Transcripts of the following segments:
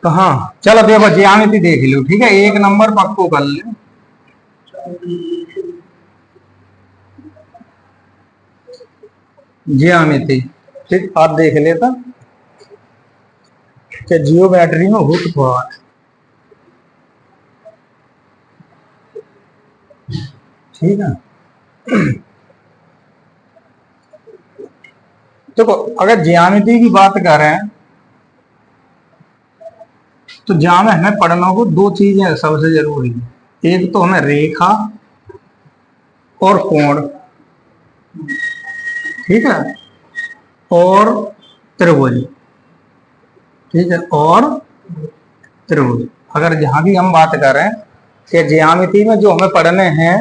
तो हाँ चलो देखो ज्यामिति देख लो, ठीक है, एक नंबर पक्को कर ले। ज्यामिति ठीक आप देख लेता कि जियोमेट्री में हुक थोड़ा ठीक है। देखो अगर ज्यामिति की बात करें तो ज्यामिति हमें पढ़ना को दो चीजें सबसे जरूरी है। एक तो हमें रेखा और कोण, ठीक है, और त्रिभुज, ठीक है, और त्रिभुज। अगर जहां भी हम बात करें कि ज्यामिति में जो हमें पढ़ने हैं,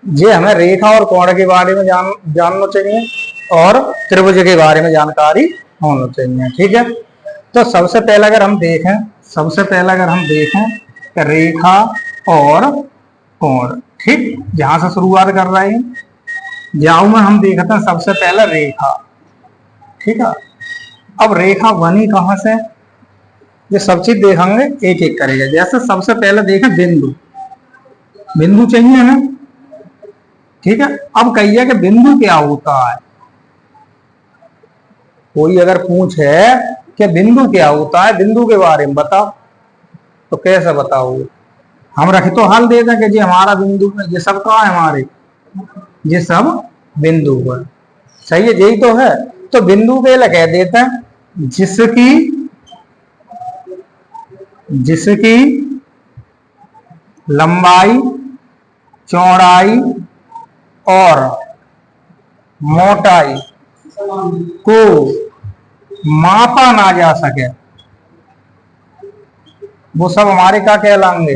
ये हमें रेखा और कोण के बारे में जानना चाहिए और त्रिभुज के बारे में जानकारी होना चाहिए, ठीक है। तो सबसे पहले अगर हम देखें कि रेखा और कोण, ठीक, जहां से शुरुआत कर रहे हैं, जहां में हम देखते हैं सबसे पहले रेखा, ठीक है। अब रेखा बनी कहां से, ये सब चीज देखेंगे एक एक करेगा। जैसे सबसे पहले देखें बिंदु चाहिए हमें, ठीक है। अब कहिए कि बिंदु क्या होता है, कोई अगर पूछे कि बिंदु क्या होता है, बिंदु के बारे में बताओ, तो कैसे बताओगे? हम रखे तो हल दे दें कि जी हमारा बिंदु है, ये सब कहाँ है हमारे, ये सब बिंदु है, सही है, यही तो है। तो बिंदु के लिए कह देते हैं जिसकी लंबाई, चौड़ाई और मोटाई को मापा ना जा सके, वो सब हमारे क्या कहलाएंगे,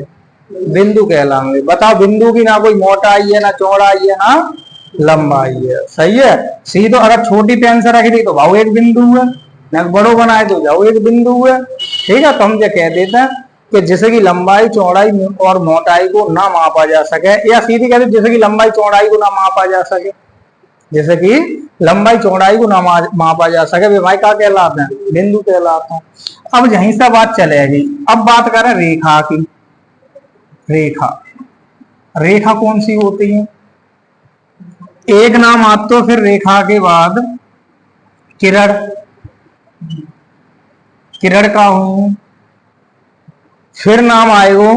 बिंदु कहलाएंगे। बताओ बिंदु की ना कोई मोटाई है, ना चौड़ाई है, ना लंबाई है, सही है। सीधो अगर छोटी पेन से रख दी तो भाव एक बिंदु है, ना बड़ो बनाए तो जाओ एक बिंदु है, ठीक है। तो हम ये कह देते हैं कि जैसे कि लंबाई, चौड़ाई और मोटाई को ना मापा जा सके, या सीधी कहते जैसे कि लंबाई चौड़ाई को ना मापा जा सके, जैसे कि लंबाई चौड़ाई को ना मापा जा सके, वे भाई क्या कहलाते हैं, बिंदु कहलाते हैं। अब यहीं से बात चलेगी। अब बात करें रेखा की। रेखा कौन सी होती है, एक नाम आता तो फिर रेखा के बाद किरण का हूं, फिर नाम आएगा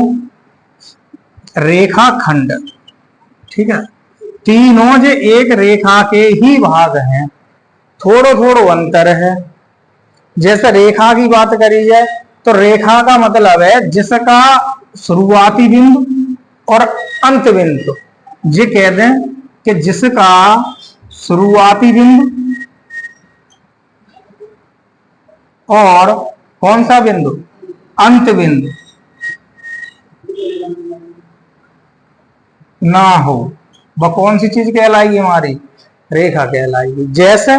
रेखा खंड, ठीक है। तीनों जो एक रेखा के ही भाग हैं, थोड़ो थोड़ो अंतर है। जैसे रेखा की बात करी जाए तो रेखा का मतलब है जिसका शुरुआती बिंदु और अंत बिंदु, ये कह दें कि जिसका शुरुआती बिंदु और कौन सा बिंदु, अंत बिंदु ना हो, वह कौन सी चीज कहलाएगी, हमारी रेखा कहलाएगी। जैसे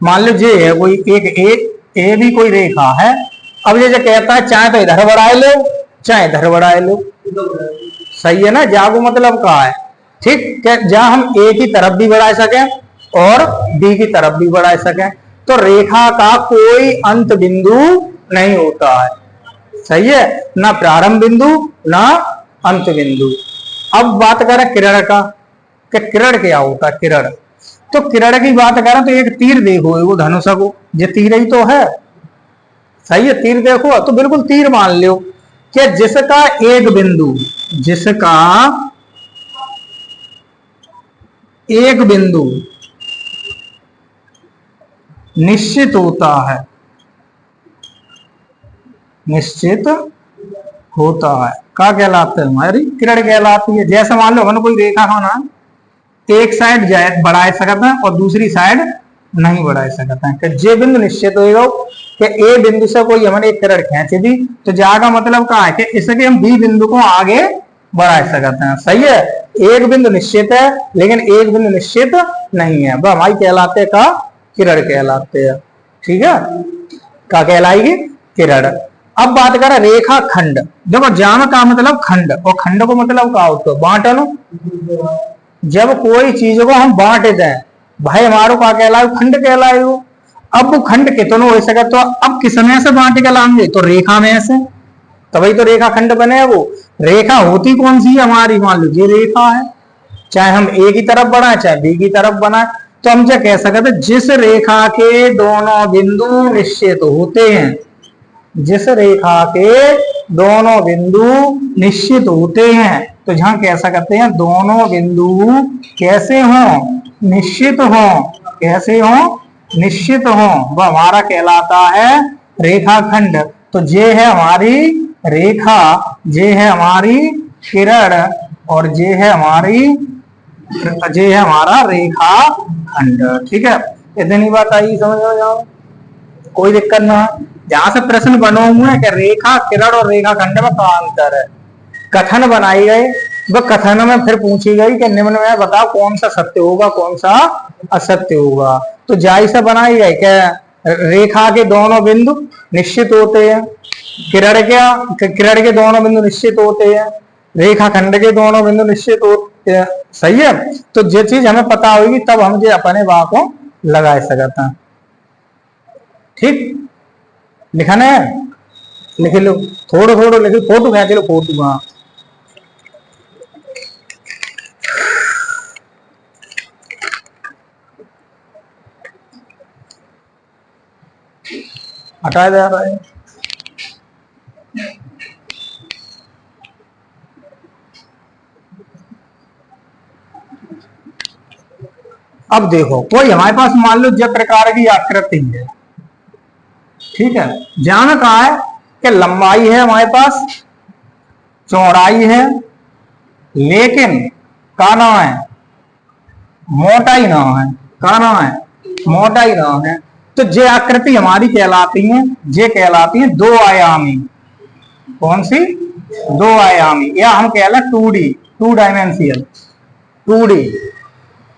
मान लो ये है कोई एक ए भी कोई रेखा है। अब ये जो कहता है चाहे तो इधर बढ़ाए लो चाहे इधर बढ़ाए लो, सही है ना, जागो मतलब कहा है, ठीक, जहां हम ए की तरफ भी बढ़ा सके और बी की तरफ भी बढ़ा सके। तो रेखा का कोई अंत बिंदु नहीं होता है, सही है, ना प्रारंभ बिंदु ना अंत बिंदु। अब बात करें किरण का, कि किरण क्या होता है, किरण। तो किरण की बात करें तो एक तीर देखो, वो धनुष को, ये तीर ही तो है, सही है, तीर देखो तो बिल्कुल तीर मान लो कि जिसका एक बिंदु निश्चित होता है, क्या कहलाते हैं, हमारी किरण कहलाती है। जैसे मान लो हमने कोई रेखा का ना एक साइड बढ़ा सकते हैं और दूसरी साइड नहीं बढ़ा सकते हैं, कि जे बिंदु निश्चित होगा कि ए बिंदु से कोई हमने एक किरण खींच दी तो जागा मतलब क्या है कि इसके हम बी बिंदु को आगे बढ़ा सकते हैं, सही है। एक बिंदु निश्चित है लेकिन एक बिंदु निश्चित नहीं है, वह हमारी कहलाते का किरण कहलाते हैं, ठीक है, क्या कहलाएगी, किरण। अब बात करें रेखा खंड। देखो जाम का मतलब खंड, और खंड को मतलब क्या होता है, बांटना। जब कोई चीज को हम बांट दें भाई हमारो क्या कहलाए, खंड कहलाए। अब वो खंड कितनों हो सके, तो अब किसमें से बांट के लाएंगे, तो रेखा में से, तभी तो रेखा खंड बने। वो रेखा होती कौन सी है हमारी, मान लो ये रेखा है, चाहे हम ए की तरफ बढ़ाए चाहे बी की तरफ बनाए, तो हम क्या कह सकते हैं, जिस रेखा के दोनों बिंदु निश्चित होते हैं, जिस रेखा के दोनों बिंदु निश्चित होते हैं, तो जहां कह सकते हैं दोनों बिंदु कैसे हों, निश्चित हों, कैसे हों, निश्चित हों, वह हमारा कहलाता है रेखाखंड। तो ये है हमारी रेखा, ये है हमारी किरण, और ये है हमारी, ये है हमारा रेखा खंड। ठीक है, इतनी बात आई समझ में जाओ, कोई दिक्कत ना है। जहां से प्रश्न बने हुए हैं कि रेखा किरण और रेखा खंड में क्या अंतर है, कथन बनाई गए, वह कथन में फिर पूछी गई कि निम्न में बताओ कौन सा सत्य होगा कौन सा असत्य होगा। तो जायज से बनाई गई क्या, रेखा के दोनों बिंदु निश्चित होते हैं, किरण के दोनों बिंदु निश्चित होते हैं, रेखा खंड के दोनों बिंदु निश्चित होते हैं। सही है, तो जो चीज हमें पता होगी तब हम जो अपने वाक को लगा सकते हैं। ठीक, लिखना है, लिख लो, थोड़ा थोड़ा लिखो, फोटो खींच लो, फोटो। हाँ, हटाया जा रहा है। अब देखो, कोई हमारे पास मान लो जिस प्रकार की आकृति है, ठीक है, जहां कहा है कि लंबाई है हमारे पास, चौड़ाई है, लेकिन का ना है, मोटाई ना है, का ना है, मोटाई ना है, तो ये आकृति हमारी कहलाती है, ये कहलाती है दो आयामी। कौन सी, दो आयामी, या हम कह लें 2D, 2 डायमेंशियल, 2D।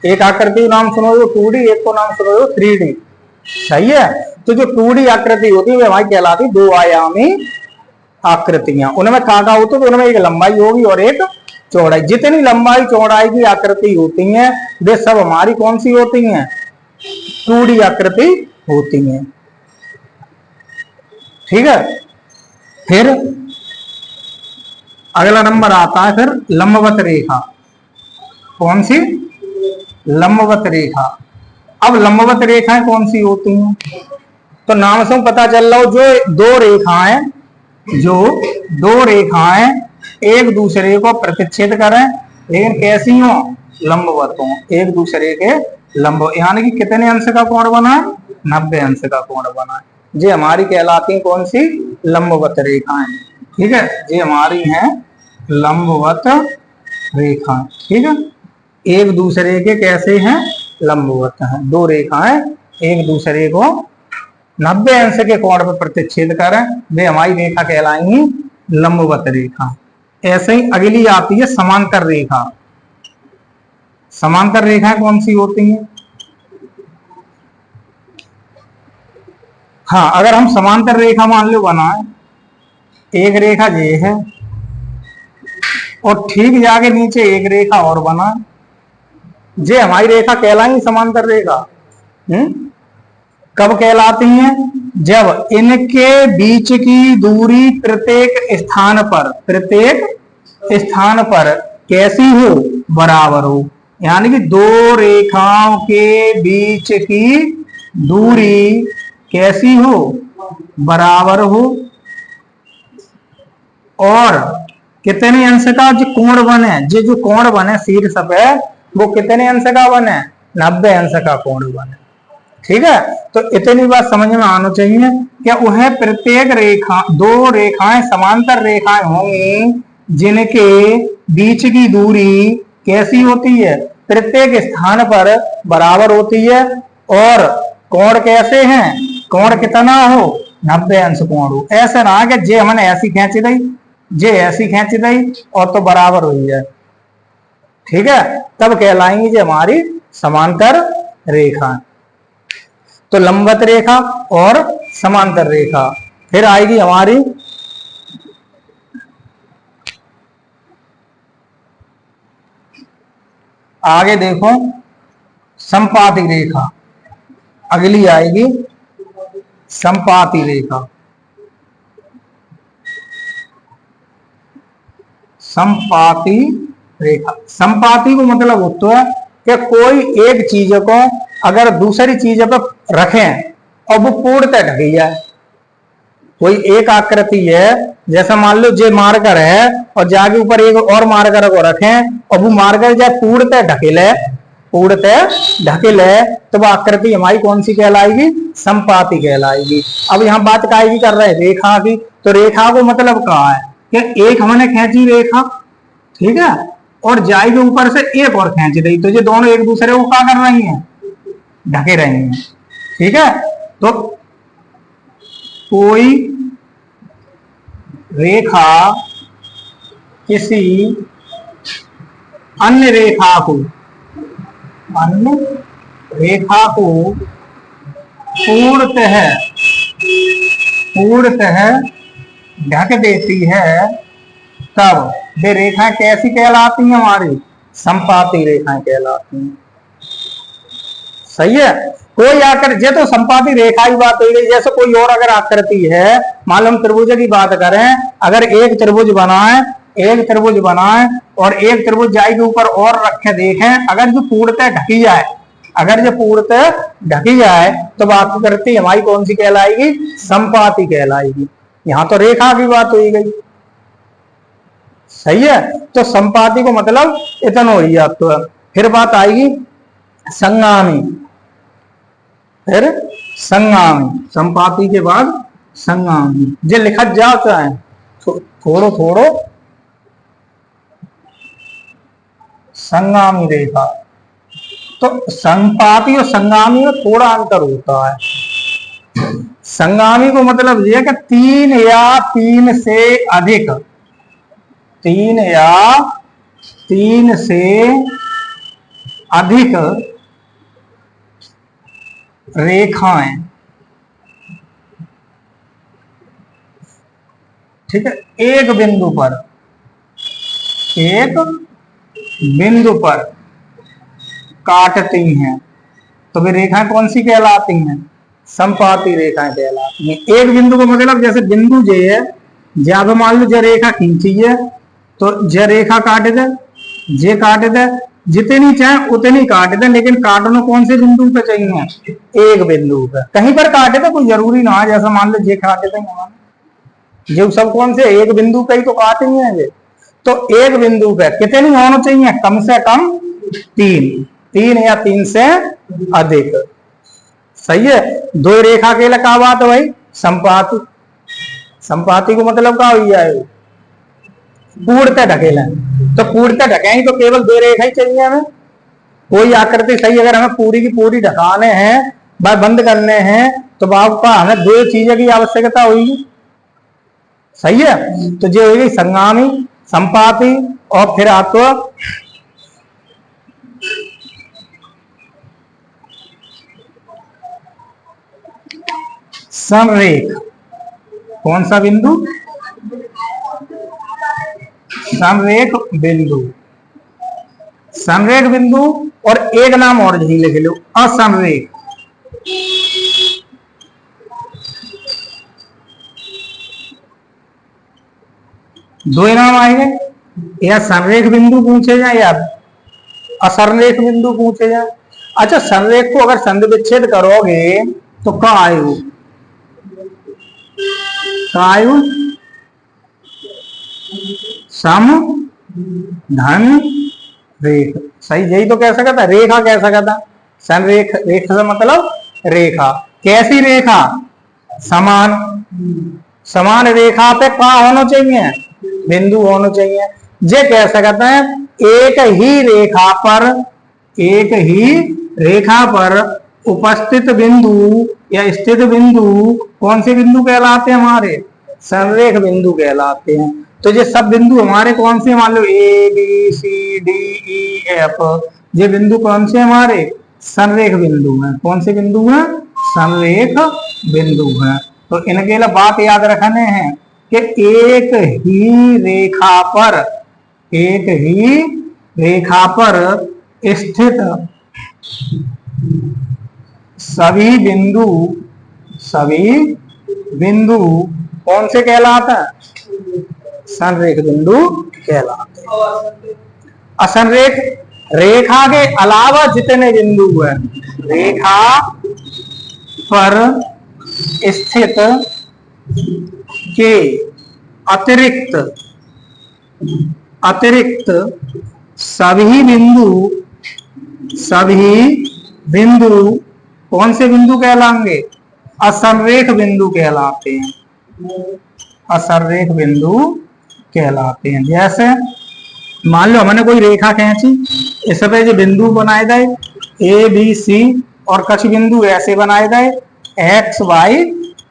एक आकृति का नाम सुनो जो 2D, एक को नाम सुनो जो 3D। सही है, तो जो 2D आकृति होती है वो हमारी कहलाती दो आयामी आकृतियां। उनमें कहा होता है, तो उनमें एक लंबाई होगी और एक चौड़ाई। जितनी लंबाई चौड़ाई की आकृति होती हैं वे सब हमारी कौन सी होती हैं, 2D आकृति होती हैं। ठीक है, फिर अगला नंबर आता है फिर लंबवत रेखा। कौन सी, लंबवत रेखा। अब लंबवत रेखाएं कौन सी होती हैं, तो नाम से पता चल रहा हो, जो दो रेखाएं, जो दो रेखाएं एक दूसरे को प्रतिच्छेद करें, लेकिन कैसी हो, लंबवत हो, एक दूसरे के लंब, यानी कि कितने अंश का कोण बना है, 90 अंश का कोण बना है। ये हमारी कहलाती है कौन सी, लंबवत रेखाएं। ठीक है, ये हमारी हैं लंबवत रेखा। ठीक है, एक दूसरे के कैसे हैं, लंबवत हैं, दो रेखाएं एक दूसरे को 90 अंश के कोण पर प्रतिच्छेद करें, वे हमारी रेखा कहलाएंगी लंबवत रेखा। ऐसे ही अगली आती है समांतर रेखा। समांतर रेखाएं कौन सी होती हैं, हाँ, अगर हम समांतर रेखा मान लो बनाए, एक रेखा ये है और ठीक जाके नीचे एक रेखा और बना, ये हमारी रेखा कहलाएंगी समांतर रेखा। कब कहलाती हैं, जब इनके बीच की दूरी प्रत्येक स्थान पर कैसी हो, बराबर हो। यानी कि दो रेखाओं के बीच की दूरी कैसी हो, बराबर हो, और कितने अंश का जो कोण बने, जो कोण बने शीर्ष पे वो कितने अंश का बने, 90 अंश का कोण बने। ठीक है, तो इतनी बात समझ में आना चाहिए कि वह प्रत्येक रेखा, दो रेखाएं समांतर रेखाएं होंगी जिनके बीच की दूरी कैसी होती है, प्रत्येक स्थान पर बराबर होती है, और कोण कैसे हैं, कोण कितना हो, 90 अंश कोण हो। ऐसा ना कि जे हमने ऐसी खींची दी, जे ऐसी खींची दी और तो बराबर हुई है। ठीक है, तब कहलाएंगी जे हमारी समांतर रेखा। तो लंबवत रेखा और समांतर रेखा। फिर आएगी हमारी आगे देखो संपातिक रेखा, अगली आएगी संपाती रेखा। संपाती रेखा, संपाती को मतलब होता है कि कोई एक चीज को अगर दूसरी चीज पर रखें और वो पूर्णतः ढकी जाए। कोई एक आकृति है, जैसा मान लो जे मार्कर है और जाके ऊपर एक और मार्कर को रखें और वो मार्कर जब पूर्णतः ढकेल है, पूर्णतः ढकेल है, तो वो आकृति हमारी कौन सी कहलाएगी? संपाती कहलाएगी। अब यहाँ बात काय की कर रहे हैं? रेखा की। तो रेखा को मतलब कहा है कि एक हमने खींची रेखा, ठीक है, और जाएगी ऊपर से एक और खींच दी, तो ये दोनों एक दूसरे को क्या कर रही हैं? ढके रही हैं, ठीक है। तो कोई रेखा किसी अन्य रेखा को पूर्णतः ढक देती है, तब वे रेखा कैसी कहलाती हैं? हमारी संपाती रेखाएं कहलाती हैं। सही है। कोई आकृति, ये तो संपाती रेखा की बात हो गई। जैसे कोई और अगर आकृति है, मान लो हम त्रिभुज की बात करें, अगर एक त्रिभुज बनाए और एक त्रिभुज जाए के ऊपर और रखे देखें, अगर जो पूर्णतः ढकी जाए, तो आकृति हमारी कौन सी कहलाएगी? संपाती कहलाएगी। यहां तो रेखा की बात हो गई। सही है। तो संपाती को मतलब इतना हो गया। तो फिर बात आएगी संगामी। फिर संगामी, संपाती के बाद संगामी। जो लिखा जाता है थोड़ो संगामी रेखा। तो संपाती और संगामी में थोड़ा अंतर होता है। संगामी को मतलब यह कि तीन या तीन से अधिक रेखाएं, ठीक है, एक बिंदु पर काटती हैं, तो वे रेखाएं कौन सी कहलाती हैं? संपाती रेखाएं कहलाती हैं। एक बिंदु को मतलब जैसे बिंदु जे है, जब मान लो जे रेखा खींची है, तो जे रेखा काट दे, जितनी चाहे उतनी काट दे, लेकिन काटना कौन से बिंदु पे चाहिए? एक बिंदु पे। कहीं पर काटे तो कोई जरूरी ना है, जैसा मान लो जे काटे थे, जो सब कौन से एक बिंदु पे ही तो काटेंगे ये। तो एक बिंदु पे कितनी होना चाहिए? कम से कम तीन या तीन से अधिक। सही है। दो रेखा के लिए क्या बात है भाई? संपाती को मतलब क्या हो जाए? पूर्णतः ढकेला। तो पूर्णतः ढकेंगे तो केवल दो रेखा ही चाहिए हमें। कोई आकृति सही अगर हमें पूरी की पूरी ढकाने हैं, बंद करने हैं, तो बाप हमें दो चीजों की आवश्यकता होगी। सही है। तो जो होगी संगामी, संपाती, और फिर आपको संरेख। कौन सा बिंदु? संरेख बिंदु। और एक नाम और यही लिख लो, असंरेख। दो नाम आएंगे, या संरेख बिंदु पूछे जाए या असंरेख बिंदु पूछे जाए। अच्छा, संरेख को अगर संधि विच्छेद करोगे तो क्या आयु? सम धन रेख। सही, यही तो कह सकता था। रेखा कह सकता था। संरेख, रेख से मतलब रेखा। कैसी रेखा? समान रेखा पे क्या होना चाहिए? बिंदु होना चाहिए। ये कह सकते हैं एक ही रेखा पर उपस्थित बिंदु या स्थित बिंदु कौन से बिंदु कहलाते हैं? हमारे संरेख बिंदु कहलाते हैं। तो ये सब बिंदु हमारे कौन से? मान लो A B C D E F, ये बिंदु कौन से हमारे? संरेख बिंदु हैं। कौन से बिंदु हैं? संरेख बिंदु हैं। तो इनके लिए बात याद रखने हैं कि एक ही रेखा पर स्थित सभी सभी बिंदु कौन से कहलाते हैं? संरेख बिंदु कहलाते हैं। असंरेख रेखा के अलावा जितने बिंदु हैं, रेखा पर स्थित के अतिरिक्त सभी बिंदु कौन से बिंदु कहलाएंगे? असंरेख बिंदु कहलाते हैं। असंरेख बिंदु कहलाते हैं। जैसे मान लो हमने कोई रेखा खींची, इस पे जो बिंदु बनाए गए ए बी सी और कुछ बिंदु ऐसे बनाए गए एक्स वाई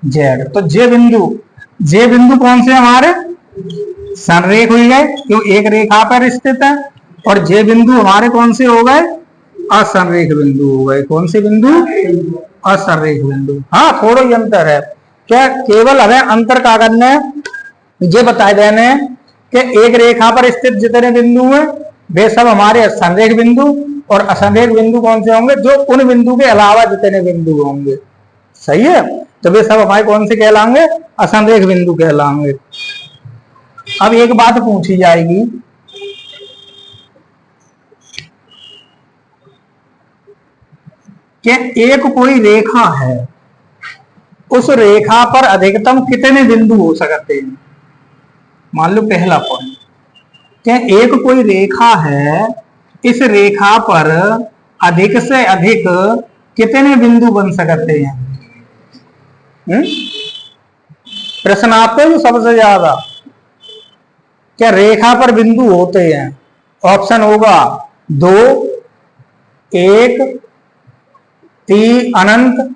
जेड, तो जे बिंदु कौन से हमारे संरेख हो गए, क्यों एक रेखा पर स्थित है। और जे बिंदु हमारे कौन से हो गए? असंरेख बिंदु हो गए। कौन से बिंदु? असंरेख बिंदु। हाँ, थोड़ा ही अंतर है। क्या केवल हमें अंतर का करना है, ये बताए देने कि एक रेखा पर स्थित जितने बिंदु हैं वे सब हमारे संरेख बिंदु, और असंरेख बिंदु कौन से होंगे? जो उन बिंदु के अलावा जितने बिंदु होंगे। सही है, तो वे सब हमारे कौन से कहलाएंगे? असंरेख बिंदु कहलाएंगे। अब एक बात पूछी जाएगी कि एक कोई रेखा है, उस रेखा पर अधिकतम कितने बिंदु हो सकते हैं? मान लो पहला पॉइंट, क्या एक कोई रेखा है, इस रेखा पर अधिक से अधिक कितने बिंदु बन सकते हैं? प्रश्न आपको जो सबसे ज्यादा क्या रेखा पर बिंदु होते हैं? ऑप्शन होगा 2, 1, 3 अनंत।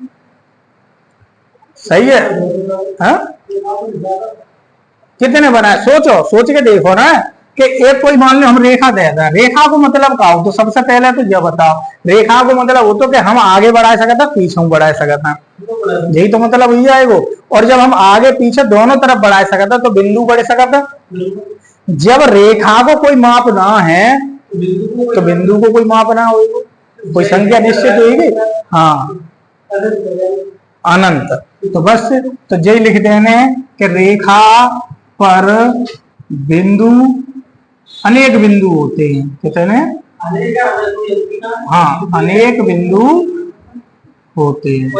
सही है? हाँ? कितने बनाए? सोच के देखो ना कि एक कोई मान लो हम रेखा दे दें, रेखा को मतलब का हो, तो सबसे पहले तो ये बताओ रेखा को मतलब हो तो कि हम आगे बढ़ा सकता पीछे बढ़ा सकता, यही तो मतलब ही आएगा। और जब हम आगे पीछे दोनों तरफ बढ़ा सकता तो बिंदु बढ़ सकता। जब रेखा को कोई माप ना है तो बिंदु को कोई माप ना होगा, कोई संख्या निश्चित होगी। हाँ, अनंत। तो बस तो यही लिख देने कि रेखा पर बिंदु अनेक बिंदु होते हैं। कितने? हाँ, अनेक बिंदु होते हैं।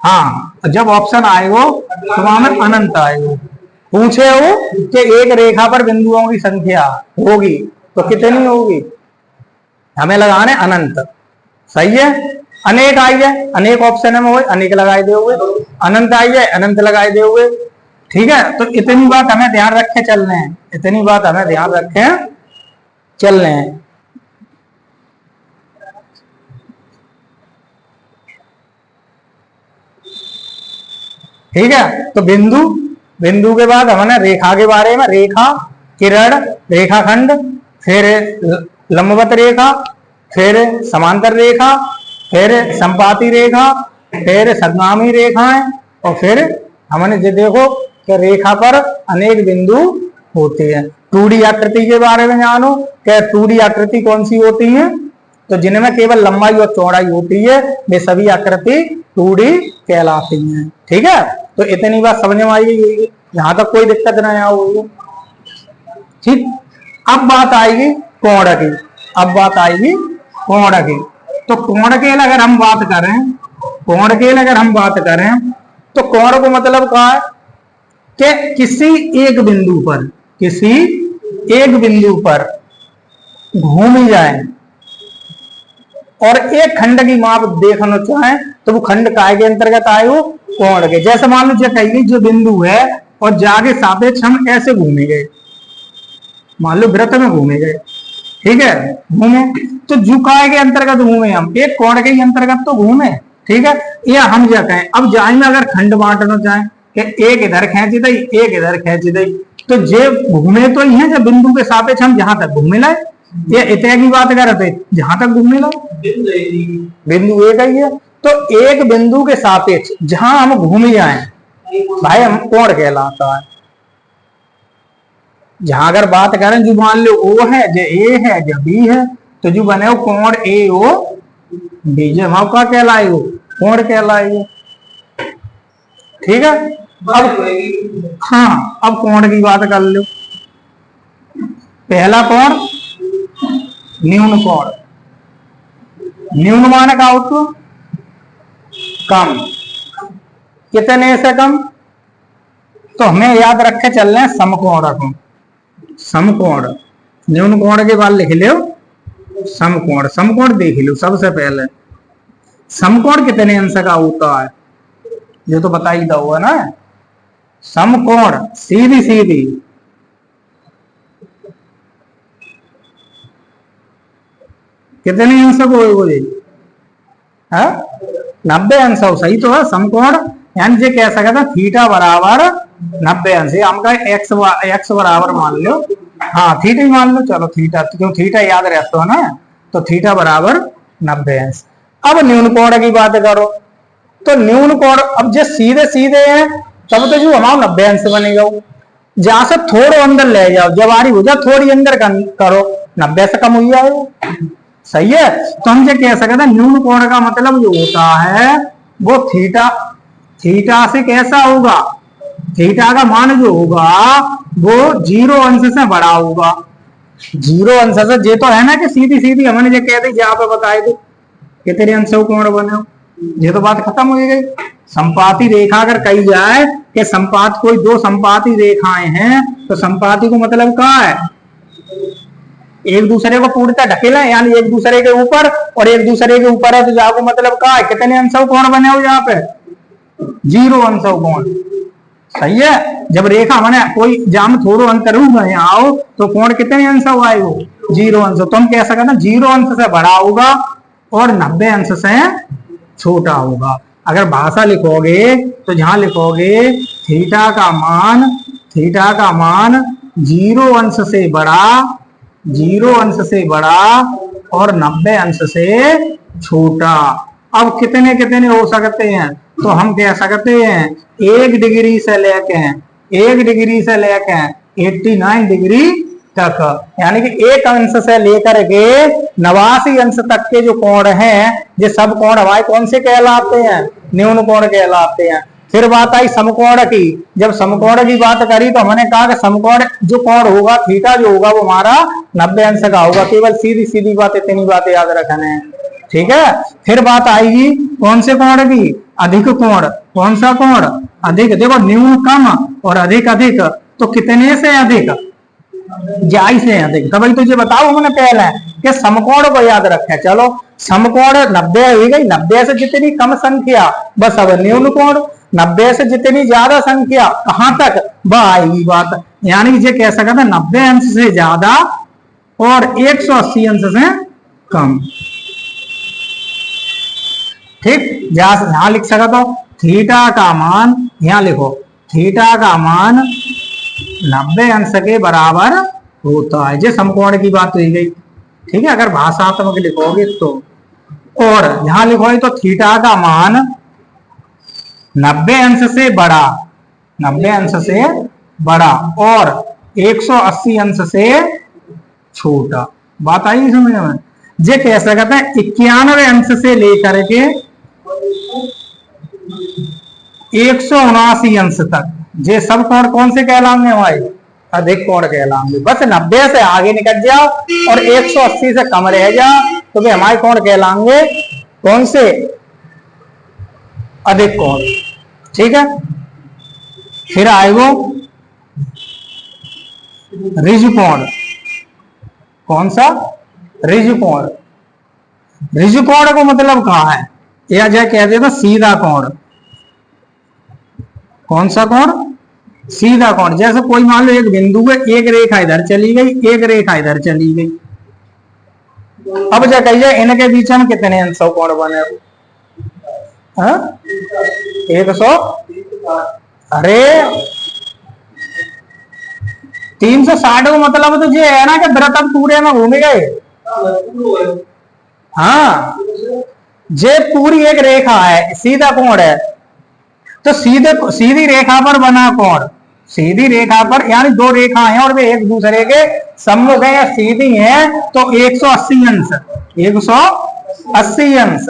हाँ, जब ऑप्शन आएगा तो वहां में अनंत आएगा। पूछे हो कि एक रेखा पर बिंदुओं की संख्या होगी तो कितनी होगी? हमें लगाने अनंत। सही है? अनेक आई है, अनेक ऑप्शन में हुए अनेक लगाए दे हुए, अनंत आई है अनंत लगाए दे हुए। ठीक है, तो इतनी बात हमें ध्यान रखे चलने हैं, इतनी बात हमें ध्यान रखे चलने हैं। ठीक है, तो बिंदु के बाद हमने रेखा के बारे में, रेखा, किरण, रेखाखंड, फिर लंबवत रेखा, फिर समांतर रेखा, फिर संपाती रेखा, फिर सद्गामी रेखाएं, और फिर हमने ये देखो कि रेखा पर अनेक बिंदु होते हैं। 2D आकृति के बारे में जानो कि 2D आकृति कौन सी होती है, तो जिनमें केवल लंबाई और चौड़ाई होती है वे सभी आकृति 2D कहलाती हैं। ठीक है, तो इतनी बात समझ में आई गई, यहां तक कोई दिक्कत नहीं आई। ठीक, अब बात आएगी कोण की। अब बात आएगी कोण की। तो कोण के अगर हम बात करें, कोण के अगर हम बात करें तो कोण को मतलब क्या है कि किसी एक बिंदु पर घूमी जाए और एक खंड की माप देखना चाहे तो वो खंड काय के अंतर्गत आए? वो कोण के। जैसे मान लो कहिए जो बिंदु है और जाके सापेक्ष हम ऐसे घूमे गए, मान लो वृत्त में घूमे गए, ठीक है, घूमे तो जो काय के अंतर्गत घूमे, हम एक कोण के अंतर्गत तो घूमे। ठीक है, ये हम क्या कहें, अब जाए में अगर खंड बांटना चाहे कि एक इधर खींची दी एक इधर खींची दी, तो जे घूमे तो ही है जब बिंदु के सापेक्ष हम जहां तक घूमे लाए, ये इतने की बात करते जहां तक घूमे लाए बिंदु एक ही है। तो एक बिंदु के सापेक्ष जहां हम घूम जाए भाई हम कोण कहलाता है। जहां अगर बात करें जो मान लो ओ है, जो ए है, जो बी है, तो जो बने हो कोण ए ओ बी, जो हम क्या कहलाए हो कोण कहलाएगी। ठीक है, अब हाँ, अब कोण की बात कर लो। पहला कोण न्यून कोण, न्यून माने का होता कम, कितने से कम, तो हमें याद रखे चल रहे समकोण को। समकोण, न्यून कोण के बाद लिख लो समकोण। समकोण देख लो सबसे पहले, समकोण कितने अंश का होता है ये तो बता ही दो ना। समकोण सीधी सीधी कितने अंश को हो, 90 अंश हो। सही तो है समकोण, यानी जे कह सकता था थीटा बराबर 90 अंश। हम कहे एक्स बराबर मान लो, हाँ थीटा ही मान लो, चलो थीटा, क्यों थीटा याद रहता है ना, तो थीटा बराबर 90 अंश। अब न्यून कोण की बात करो, तो न्यून कोण अब जो सीधे सीधे हैं तब तो जो हमारा 90 अंश बनेगा। जहां से थोड़ा अंदर ले जाओ, जब आ रही हो जाए थोड़ी अंदर करो, 90 से कम हो जाएगा। सही है, तो हम ये कह सकते हैं न्यून कोण का मतलब जो होता है वो थीटा, थीटा से कैसा होगा, थीटा का मान जो होगा वो 0 अंश से बड़ा होगा। 0 अंश से, ये तो है ना कि सीधी सीधी हमने ये कह दी जहां पे बताए थे कितने अंश कोण बने हो, ये तो बात खत्म हो गई। संपाती रेखा अगर कही जाए कि संपात कोई दो संपाती रेखाएं हैं, तो संपाती को मतलब क्या है, एक दूसरे को पूर्णतः ढकेला, यानी एक दूसरे के ऊपर और एक दूसरे के ऊपर है, तो जाको मतलब क्या है, कितने अंश कोण बने हो यहाँ पे, 0 अंश कोण। सही है, जब रेखा मैंने कोई जाम थोड़ो अंतर हुआ आओ तो कोण कितने अंश आए हो, 0 अंश। तो हम कह सकते हैं 0 अंश से बड़ा होगा और 90 अंश से छोटा होगा। अगर भाषा लिखोगे तो जहां लिखोगे थीटा का मान 0 अंश से बड़ा, 0 अंश से बड़ा और 90 अंश से छोटा। अब कितने कितने हो सकते हैं, तो हम कह सकते हैं 1 डिग्री से लेके 89 डिग्री तक, यानी कि 1 अंश से लेकर के 89 अंश तक के जो कोण हैं, ये सब कोण हमारे कौन से कहलाते हैं, न्यून कोण कहलाते हैं। फिर बात आई समकोण की, जब समकोण की बात करी तो हमने कहा कि समकोण जो कोण होगा थीटा जो होगा वो हमारा 90 अंश का होगा। केवल सीधी सीधी बात, इतनी बातें याद रखना है, ठीक है। फिर बात आएगी कौन से कोण की, अधिक कोण। कौन सा कोण, अधिक। देखो न्यून कम और अधिक अधिक, तो कितने से अधिक, जाई से अधिक। तो भाई तुझे बताओ हमने पहले कि समकोण को याद रखे। चलो समकोण 90 हो गई, 90 से जितनी कम संख्या बस। अब न्यून कोण 90 से जितनी ज्यादा संख्या कहां तक, वह आएगी बात। यानी कि ये कह सकते हैं 90 अंश से ज्यादा और 180 अंश से कम। ठीक, जहां लिख सकता हो थीटा का मान, यहां लिखो थीटा का मान 90 अंश के बराबर होता है। ये समकोण की बात हुई गई, ठीक है। अगर भाषात्मक लिखोगे तो, और यहां लिखोगे तो थीटा का मान 90 अंश से बड़ा, 90 अंश से बड़ा और 180 अंश से छोटा। बात आई समझ में। ये कह सकते हैं 91 अंश से लेकर के 179 अंश तक, ये सब कोण कौन से कहलाएंगे हमारे, अधिक कोण कहलाएंगे। बस 90 से आगे निकल जाओ और 180 से कम रह जाओ तो वे हमारे कोण कहलाएंगे कौन से, अधिक कोण, ठीक है। फिर आएगो ऋजु कोण। कौन सा, ऋजु कोण। ऋजु कोण को मतलब कहा है, या जो कहते थे सीधा कोण। कौन सा कोण, सीधा कोण। जैसे कोई मान लो एक बिंदु है, एक रेखा इधर चली गई, एक रेखा इधर चली गई। अब जो कहिए इनके बीच में कितने अंश कोण बने, 100, अरे 360 का मतलब तो ये है ना कि वृत्त पूरे में घूम गए। हाँ, ये पूरी एक रेखा है, सीधा कोण है, तो सीधी रेखा पर बना कोण, सीधी रेखा पर, यानी दो रेखा हैं और वे एक दूसरे के सम्मुख है या सीधी हैं, तो 180 अंश, 180 अंश।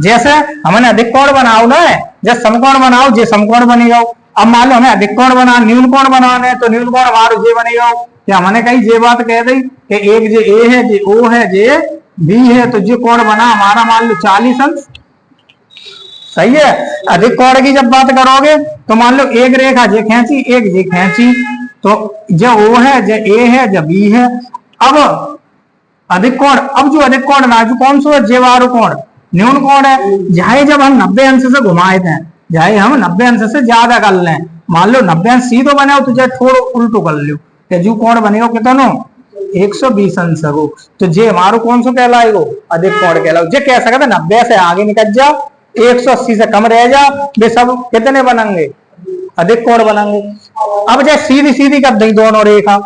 जैसे हमने अधिक कोण बनाओ ना, जैसे समकोण बनाओ, जे समकोण बनेगा। अब मान लो हमें अधिक कोण बना, न्यून कोण बनाना है, तो न्यून कोण हमारा जे बनेगा। क्या हमने कहीं जे बात कह दी कि एक जे ए है, जे ओ है, जे बी है, तो जे कोण बना हमारा मान लो 40 अंश। सही है। अधिक कोण की जब बात करोगे तो मान लो एक रेखा जे खींची, एक जे खींची, तो जो ओ है, जो ए है, जो बी है। अब अधिक कोण, अब जो अधिक कोण ना, जो कौन सा है, जे वारो कोण न्यून कोण है। चाहे जब हम 90 अंश से घुमाए थे, चाहे हम 90 अंश से ज्यादा कर लें, मान लो 90 अंश सीधो बने तो चाहे थोड़ो उल्टो कर लो, जो कोण बनेगा कितना 120 अंश हो, तो जे हमारो कौन सा कहलाएगा, अधिक कोण कहलाओ। जे कह सकते 90 से आगे निकल जाओ, 180 से कम रह जाओ, वे सब कितने बनेंगे, अधिक कोण बनेंगे। अब जैसे सीधी सीधी कर दें दोनों रेखा,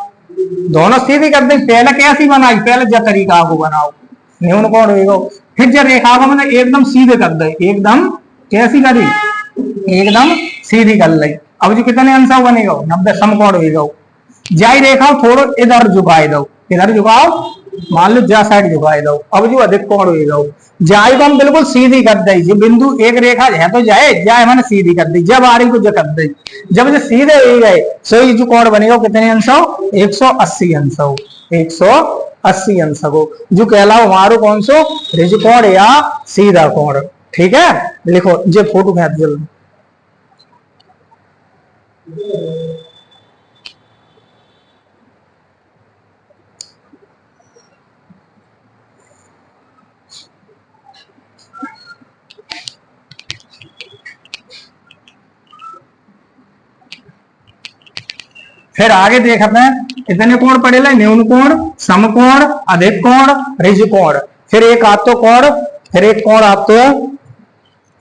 दोनों सीधी कर दें, पहले कैसी बनाई, पहले जब तरीका को बनाओ, न्यून कोण होगा। फिर जब रेखा को मैंने एकदम सीधे कर दे, एकदम कैसी करी, एकदम सीधी कर ली। अब जो कितने अंश बनेगा, 90 समकोण होगा। जाई रेखा थोड़ा इधर झुकाए दो, इधर झुकाओ, मान लो जा साइड झुकाए दो, अब जो अधिक कोण होगा। जाई को हम बिल्कुल सीधी कर दे, जो बिंदु एक रेखा है तो जाए मैंने सीधी कर दी, जब आ रही को जो कर दी, जब जो सीधे हो गए सो ये जो कोण बनेगा कितने अंश हो, 180 अंश हो, 180 अंश हो, जो कहलाओ हमारो कौन सो, ऋज कोण या सीधा कोण। ठीक है, लिखो जो फोटो खींच जल्दी। फिर आगे देखते हैं इतने कोण पड़े, न्यून कोण, समकोण, अधिक कोण, ऋज कोण। फिर एक आतो कोण, फिर एक कोण आतो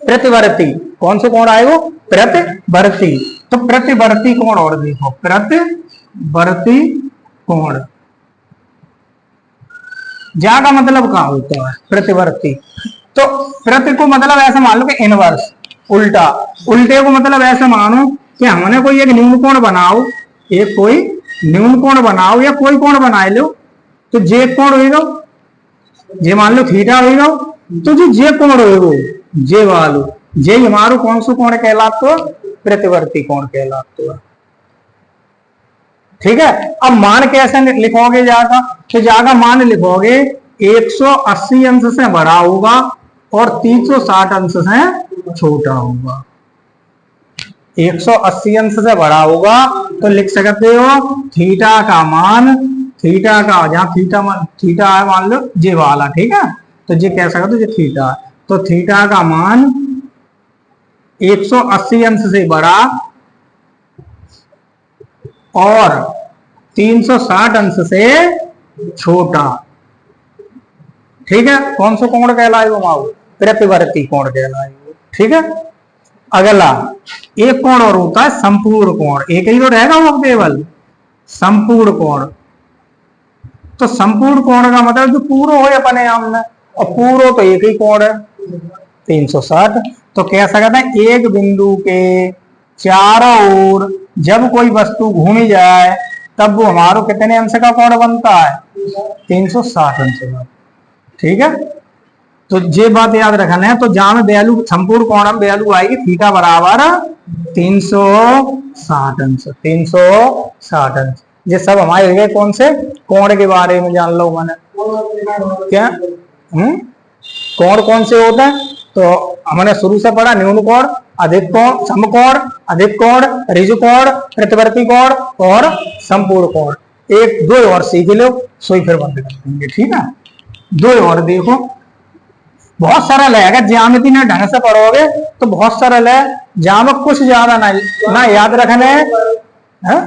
प्रतिवर्ती। कौन से कोण आएगा, प्रतिवर्ती। तो प्रतिवर्ती कोण और देखो, प्रतिवर्ती कोण जा का मतलब कहाँ होता है, प्रतिवर्ती। तो प्रति को मतलब ऐसा मान लो कि इनवर्स, उल्टा। उल्टे को मतलब ऐसे मानो कि हमने कोई एक न्यून कोण बनाओ, एक कोई न्यून कोण बनाओ या कोई कोण बना लो, तो जे कोण होगा, जे मान लो थीटा होगा, तो जो जे कोण होगा, जे वालो, जे हमारो कौन सा कोण कहलाता, प्रतिवर्ती कोण कहलाता है। ठीक है। अब मान कैसे लिखोगे जागा, तो जागा मान लिखोगे 180 अंश से बड़ा होगा और 360 अंश से छोटा होगा। 180 अंश से बड़ा होगा तो लिख सकते हो थीटा का मान, थीटा का जहां थीटा है मान लो जे वाला, ठीक है, तो जे कह सकते हो जे थीटा, तो थीटा का मान 180 अंश से बड़ा और 360 अंश से छोटा। ठीक है, कौन सा कोण कहलाएगा माओ, प्रतिवर्ती कोण कहलाएगा। ठीक है। अगला एक कोण और होता है संपूर्ण कोण, एक ही तो रहेगा वो केवल संपूर्ण कोण। तो संपूर्ण कोण का मतलब जो पूरा हो अपने हमने, और पूरा तो एक ही कोण है 360। तो कह सकते हैं एक बिंदु के चारों ओर जब कोई वस्तु घूमी जाए तब वो हमारो कितने अंश का कोण बनता है, 360 अंश का। ठीक है, तो ये बात याद रखना है। तो जहां में वैल्यू संपूर्ण कोण में वैल्यू आएगी थीटा बराबर 360 अंश, 360 अंश। ये सब हमारे हो गए कौन से कोण के बारे में जान लो मैंने क्या। कोण कौन से होते हैं, तो हमने शुरू से पढ़ा न्यून कोण, अधिक कोण, समकोण, अधिक कोण, ऋज कोण, प्रतिवर्ती कोण और संपूर्ण कोण। एक दो और सीख लो, सोई फिर बंद कर देंगे। ठीक है, दो और देखो, बहुत सरल है। अगर ज्यामिति ने ढंग से पढ़ोगे तो बहुत सरल है, जहां में कुछ ज्यादा ना याद रखने है।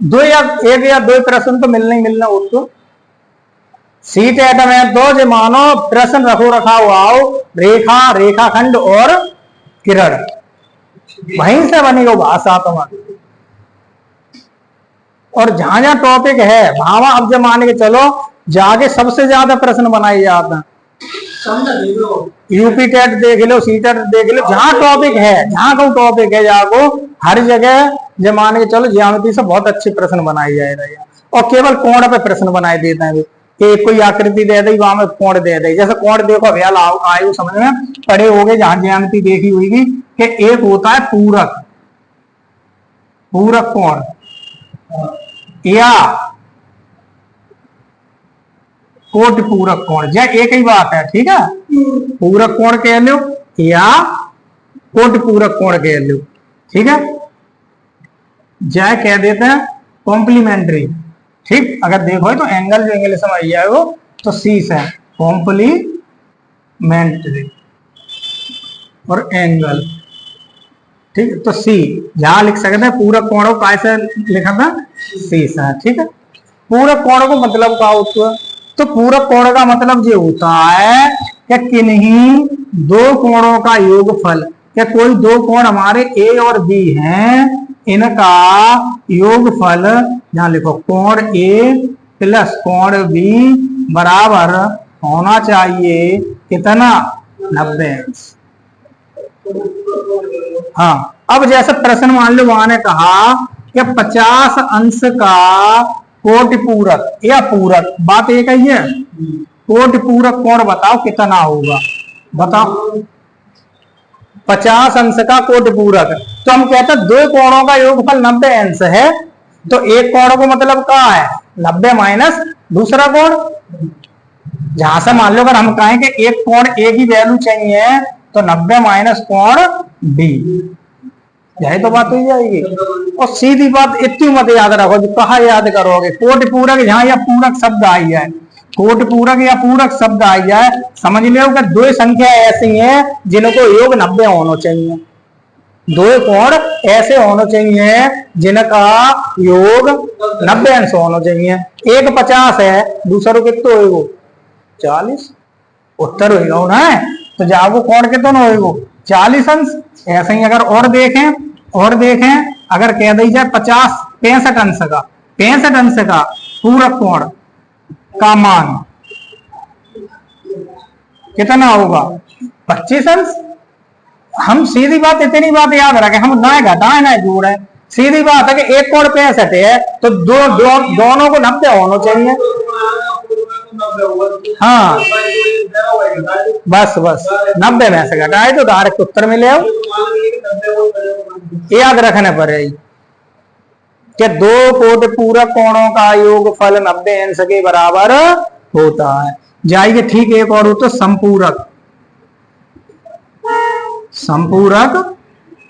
दो या एक या दो प्रश्न तो मिलना ही मिलना उसको। सीट एटम है दो, जो मानो प्रश्न रखो रखा हुआ रेखा, रेखाखंड और किरण, वहीं से बनेगा भाषा तुम्हारी। और जहां जहां टॉपिक है वहां अब जब मान के चलो जाके सबसे ज्यादा प्रश्न बनाए जाते हैं। यूपी टेट देख लो, सी टेट देख लो, जहां टॉपिक है, जहां कोई टॉपिक है जाको हर जगह जब मान के चलो ज्यामिति से बहुत अच्छे प्रश्न बनाए जाए रहे हैं। और केवल कोण पे प्रश्न बनाए देते हैं, कि कोई आकृति दे दी वहां में कोण दे दे, जैसे कोण देखो अभ्याल आयु समझ में पड़े होगे जहां ज्यामिति देखी हुई कि एक होता है पूरक, पूरक कोण या कोटि पूरक कोण, जय एक ही बात है, ठीक है। पूरक कोण कह लो या कोटि पूरक कोण कह लो, ठीक है। जय कह देते हैं कॉम्प्लीमेंट्री, ठीक। अगर देखो तो एंगल जो इंग्लिश में आई है वो तो सी से कॉम्प्लीमेंट्री और एंगल, ठीक। तो सी जहां लिख सकते हैं पूरक कोणों का ऐसे लिखा था सी से, ठीक है। पूरक कोण को मतलब क्या होता है, तो पूरक कोण का मतलब ये होता है कि किन्हीं दो कोणों का योगफल, क्या कोई दो कोण हमारे ए और बी हैं, इनका योगफल यहां लिखो कोण ए प्लस कोण बी बराबर होना चाहिए कितना 90 अंश। हाँ, अब जैसे प्रश्न मान लो वहां ने कहा कि 50 अंश का कोटि पूरक या पूरक, बात एक ही है, कोटि पूरक कोण बताओ कितना होगा, बताओ 50 अंश का कोटि पूरक, तो हम कहते हैं दो कोणों का योगफल 90 अंश है, तो एक कोण को मतलब क्या है 90 माइनस दूसरा कोण। जहां से मान लो अगर हम कहें कि एक कोण ए की वैल्यू चाहिए तो 90 माइनस कोण बी, यही तो बात हो जाएगी। और सीधी बात इतनी मत याद रखो, जो कहा याद करोगे कोटि पूरक जहां या पूरक शब्द आई जाए, कोटि पूरक या पूरक शब्द आई जाए, समझ लो कि दो संख्या ऐसी हैं जिनको योग 90 होना चाहिए, दो कोण ऐसे होने चाहिए जिनका योग 90 अंश होना चाहिए। एक 50 है, दूसरा कितना होगा 40, उत्तर होगा ना, तो जाओ कोण कितना होगा 40 अंश। ऐसे ही अगर और देखें अगर कह दी जाए 65 अंश का, 65 अंश का पूरक कोण का मान कितना होगा 25 अंश। हम सीधी बात इतनी बात याद रखें, हम ना घटाए ना जोड़े, सीधी बात है कि एक कोण 65 है तो दोनों को 90 होना चाहिए। हाँ बस 90 में से घटाए तो डायरेक्ट उत्तर मिले, याद रखने पड़ेगी कि दो कोटि पूरक कोणों का योगफल 90 अंश के बराबर होता है। जाइए ठीक, एक और हो तो संपूरक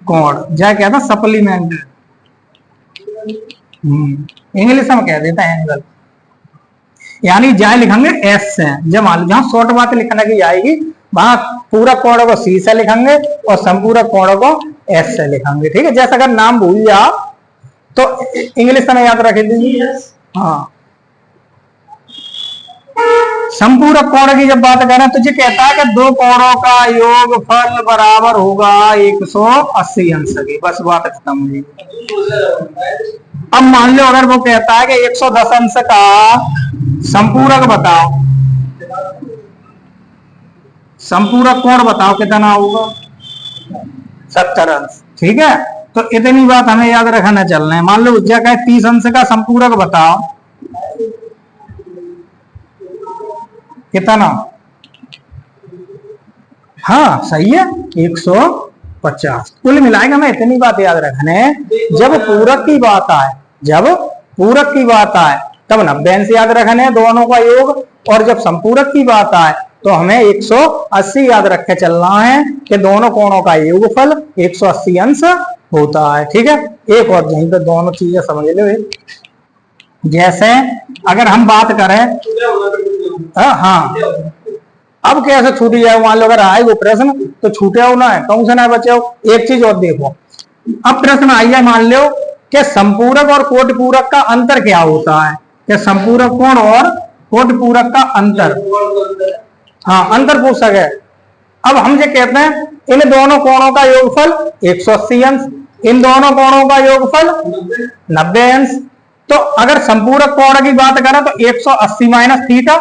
कोण, जय कहता सप्लीमेंट, इंग्लिश में कह देता है एंगल, यानी जय लिखेंगे एस से, जब मान लो जहां शॉर्ट बात लिखने की आएगी वहां पूरक कोण को सी से लिखेंगे और संपूरक कोण को एस से लिखेंगे, ठीक है। जैसे अगर नाम भूल जाओ तो इंग्लिश में याद रख दीजिए। हाँ, संपूरक कोण की जब बात करें तो ये कहता है कि दो कोणों का योगफल बराबर होगा 180 अंश की, बस बात खत्म हुई। अब मान लो अगर वो कहता है कि 110 अंश का संपूरक बताओ, संपूरक कोण बताओ कितना होगा 70 अंश, ठीक है। तो इतनी बात हमें याद रखना चलना है। मान लो जगह 30 अंश का संपूरक बताओ कितना, हाँ सही है 150। कुल मिलाएगा, हमें इतनी बात याद रखना है, जब पूरक की बात आए तब 90 अंश याद रखने हैं दोनों का योग, और जब संपूरक की बात आए तो हमें 180 याद रख के चलना है कि दोनों कोणों का योगफल 180 अंश होता है, ठीक है। एक और यहीं पे दोनों चीजें समझ लो, जैसे अगर हम बात करें हाँ अब कैसे छूटी जाए, मान लो अगर आए वो प्रश्न तो छूटे हो ना है, कौन से ना बचे हो। एक चीज और देखो, अब प्रश्न आई है मान लो कि संपूरक और कोटि पूरक का अंतर क्या होता है, कि संपूरक कोण और कोटि पूरक का अंतर, हाँ अंतर पूछ सके। अब हम ये कहते हैं इन दोनों कोणों का योगफल 180 अंश, इन दोनों कोणों का योगफल 90 अंश। तो अगर संपूरक कोण की बात करें तो 180 माइनस थीटा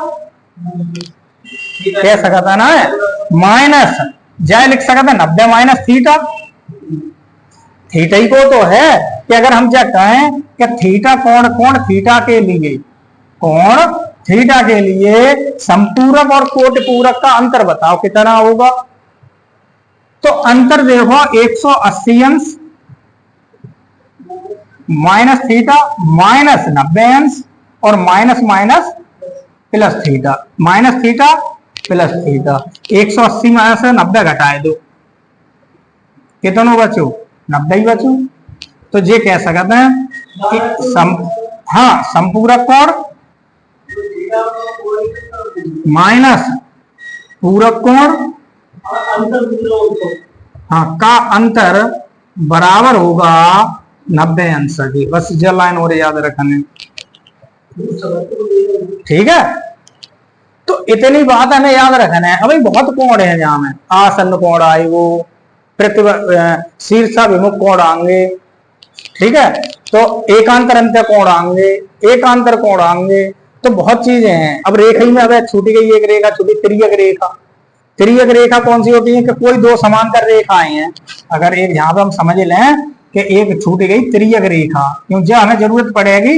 कह सकता ना है, माइनस जय लिख सकता 90 माइनस थीटा, थीटा ही को तो है कि अगर हम क्या कहें कि थीटा कोण थीटा के लिए, कोण थीटा के लिए संपूरक और कोटि पूरक का अंतर बताओ कितना होगा। तो अंतर देखो 180 अंश माइनस थीटा माइनस 90 अंश और minus minus plus theta, minus theta plus theta. 180 में से 90 घटाए दो, कितनों बचो? 90 ही बचो। तो ये कह सकते हैं हाँ संपूरक कोण माइनस पूरक कोण हाँ का अंतर बराबर होगा 90 अंश की। बस ये लाइन और याद रखने, ठीक है। तो इतनी बात हमें याद रखना है। अभी बहुत कोण है यहाँ में, आसन्न कोण आए वो, शीर्षाभिमुख कोण आएंगे, ठीक है। तो एकांतर अंत्य कोण आएंगे, एकांतर कोण आएंगे, तो बहुत चीजें हैं। अब रेखा ही में अब छूटी गई एक रेखा, छूटी तिर्यक रेखा। तिर्यक रेखा कौन सी होती है कि कोई दो समांतर रेखाएं हैं, अगर एक यहाँ पे हम समझ लें कि एक छूट गई तिर्यक रेखा, क्योंकि हमें जरूरत पड़ेगी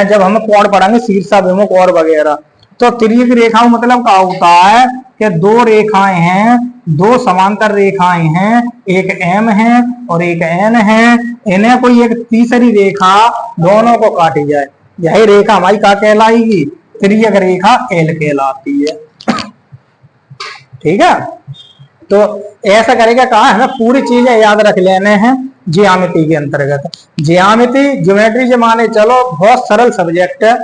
जब हम कोण पढ़ेंगे शीर्षाभिमुख और वगैरह। तो तिर्यक रेखा मतलब क्या होता है कि दो रेखाएं हैं, दो समांतर रेखाएं हैं, एक एम है और एक एन है, इन्हें कोई एक तीसरी रेखा दोनों को काटी जाए, यही रेखा हमारी क्या कहलाएगी? तिर्यक रेखा एल कहलाती है, ठीक है। तो ऐसा करेगा कहा हमें पूरी चीजें याद रख लेने हैं ज्यामिति के अंतर्गत। ज्यामिति ज्योमेट्री जो माने चलो बहुत सरल सब्जेक्ट है,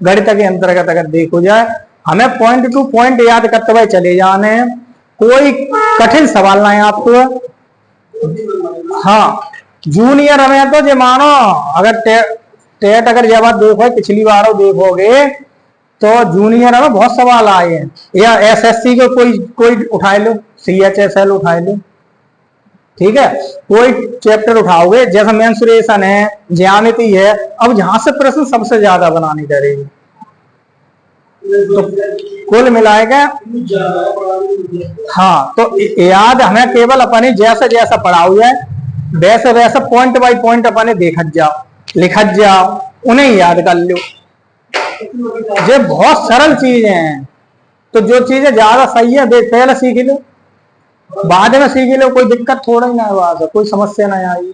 गणित के अंतर्गत अगर देखो जाए हमें पॉइंट टू पॉइंट याद करते हुए चले जाने हैं, कोई कठिन सवाल ना है आपको। हाँ जूनियर हमें तो जो मानो अगर टेट अगर जब आप देखो पिछली बार देखोगे तो जूनियर में बहुत सवाल आए हैं, या एसएससी को कोई उठा लो, CHSL उठा लो, ठीक है। कोई चैप्टर उठाओगे जैसा मेंसुरेशन है, ज्यामिति है, अब जहां से प्रश्न सबसे ज्यादा बनाने करेगी। तो कुल मिलाएगा हाँ, तो याद हमें केवल अपने जैसा जैसा पढ़ाओ जाए वैसे वैसे पॉइंट बाय पॉइंट अपने देखत जाओ, लिखत जाओ, उन्हें याद कर लो। ये बहुत सरल चीजें हैं, तो जो चीजें ज्यादा सही है पहले सीख लो, बाद में सीख लो, कोई दिक्कत थोड़ा ही ना है, कोई समस्या नहीं आई।